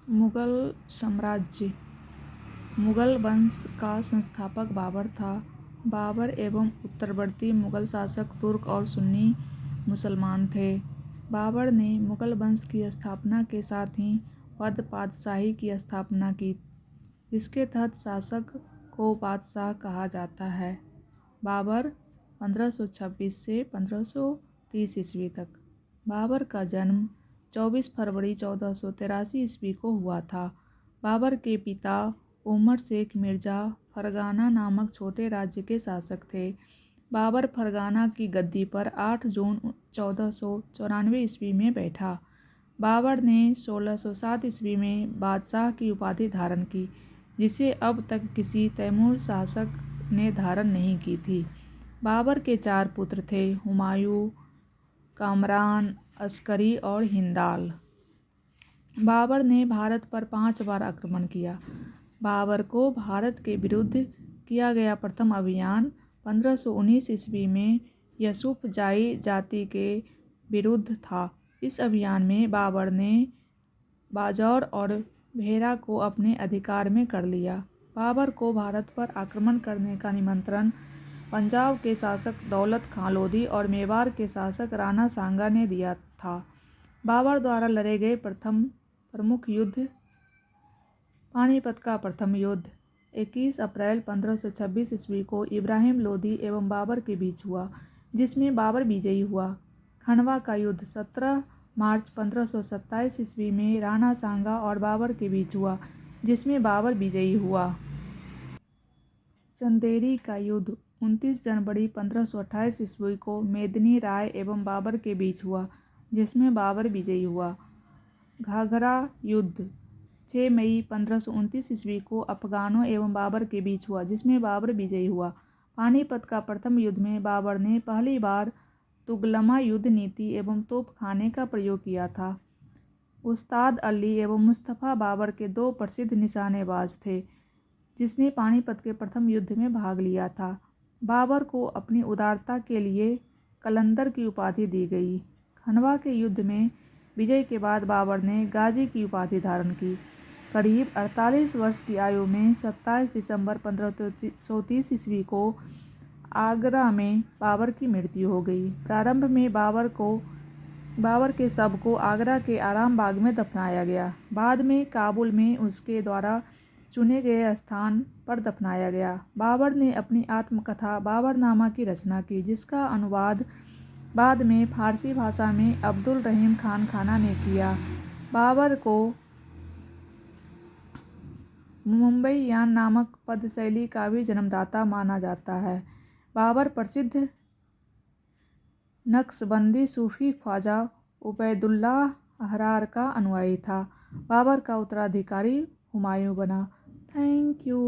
मुगल साम्राज्य। मुगल वंश का संस्थापक बाबर था। बाबर एवं उत्तरवर्ती मुगल शासक तुर्क और सुन्नी मुसलमान थे। बाबर ने मुगल वंश की स्थापना के साथ ही वध पातशाही की स्थापना की, जिसके तहत शासक को बादशाह कहा जाता है। बाबर 1526 से 1530 ईस्वी तक। बाबर का जन्म 24 फरवरी 1483 ईस्वी को हुआ था। बाबर के पिता उमर शेख मिर्जा फरगाना नामक छोटे राज्य के शासक थे। बाबर फरगाना की गद्दी पर 8 जून 1494 ईस्वी में बैठा। बाबर ने 1607 ईस्वी में बादशाह की उपाधि धारण की, जिसे अब तक किसी तैमूर शासक ने धारण नहीं की थी। बाबर के 4 पुत्र थे: हुमायूं, कामरान, अस्करी और हिंदाल। बाबर ने भारत पर 5 बार आक्रमण किया। बाबर को भारत के विरुद्ध किया गया प्रथम अभियान 1519 ईस्वी में यूसुफजाई जाति के विरुद्ध था। इस अभियान में बाबर ने बाजौर और भेरा को अपने अधिकार में कर लिया। बाबर को भारत पर आक्रमण करने का निमंत्रण पंजाब के शासक दौलत खां लोधी और मेवाड़ के शासक राणा सांगा ने दिया था। बाबर द्वारा लड़े गए प्रथम प्रमुख युद्ध पानीपत का प्रथम युद्ध 21 अप्रैल 1526 ईस्वी को इब्राहिम लोधी एवं बाबर के बीच हुआ, जिसमें बाबर विजयी हुआ। खंडवा का युद्ध 17 मार्च 1527 ईस्वी में राणा सांगा और बाबर के बीच हुआ, जिसमें बाबर विजयी हुआ। चंदेरी का युद्ध 29 जनवरी 1528 ईस्वी को मेदिनी राय एवं बाबर के बीच हुआ, जिसमें बाबर विजयी हुआ। घाघरा युद्ध 6 मई 1529 ईस्वी को अफगानों एवं बाबर के बीच हुआ, जिसमें बाबर विजयी हुआ। पानीपत का प्रथम युद्ध में बाबर ने पहली बार तुगलमा युद्ध नीति एवं तोपखाने का प्रयोग किया था। उस्ताद अली एवं मुस्तफा बाबर के 2 प्रसिद्ध निशानेबाज थे, जिसने पानीपत के प्रथम युद्ध में भाग लिया था। बाबर को अपनी उदारता के लिए कलंदर की उपाधि दी गई। खंडवा के युद्ध में विजय के बाद बाबर ने गाजी की उपाधि धारण की। करीब 48 वर्ष की आयु में 27 दिसंबर 1530 ईस्वी को आगरा में बाबर की मृत्यु हो गई। प्रारंभ में बाबर के शव को आगरा के आराम बाग में दफनाया गया। बाद में काबुल में उसके द्वारा चुने गए स्थान पर दफनाया गया। बाबर ने अपनी आत्मकथा बाबरनामा की रचना की, जिसका अनुवाद बाद में फारसी भाषा में अब्दुल रहीम खान खाना ने किया। बाबर को मुंबईयान नामक पदशैली का भी जन्मदाता माना जाता है। बाबर प्रसिद्ध नक्शबंदी सूफी ख्वाजा उबैदुल्लाह अहरार का अनुयायी था। बाबर का उत्तराधिकारी हुमायूं बना। Thank you.